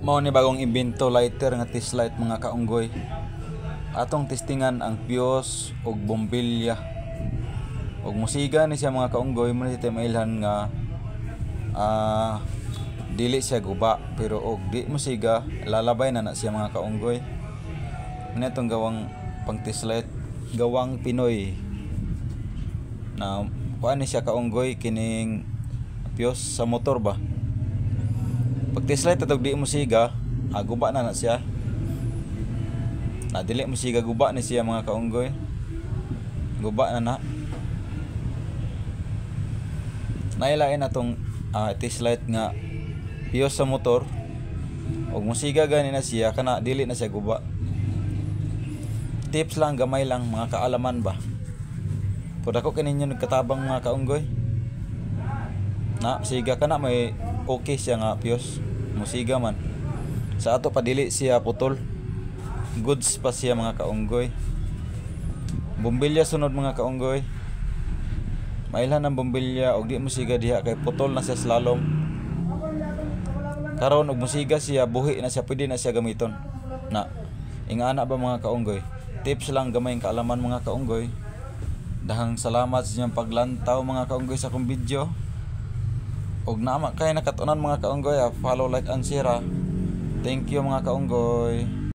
Mao ni bagong imbento lighter nga test light mga kaunggoy. Atong testingan ang fuse ug bombilya. Ug musiga ni siya mga kaunggoy, mo ni mailhan nga dili siya guba pero og di musiga lalabay na siya mga kaunggoy. Muna itong gawang pang test light, gawang Pinoy. Na kuan ni siya kaunggoy kining fuse sa motor ba. Pag test light atog di musiga, guba na siya. Na dili musiga guba ni siya mga kaunggoy. Guba na. Nailain atong test light nga fuse sa motor. Og musiga gani na siya kana dili na siya guba. Tips lang, gamay lang, mga kaalaman ba. Pud ako kaninyo nagkatabang mga kaunggoy. Na siga kana may okay siya nga fuse. Musiga man. Sa ato pa dili siya putol. Goods pa siya mga kaunggoy. Bombilya sunod mga kaunggoy. Mailhan ang bombilya og di musiga diha kay putol na siya slalom. Karon og musiga siya buhi na siya, pwede na siya gamiton. Na ingana ba mga kaunggoy? Tips lang, gamay ang kaalaman mga kaunggoy. Dahang salamat sa inyong paglantaw mga kaunggoy sa akong video. Og naama kay nakatunan mga kaunggoy, follow, like and share. Thank you mga kaunggoy.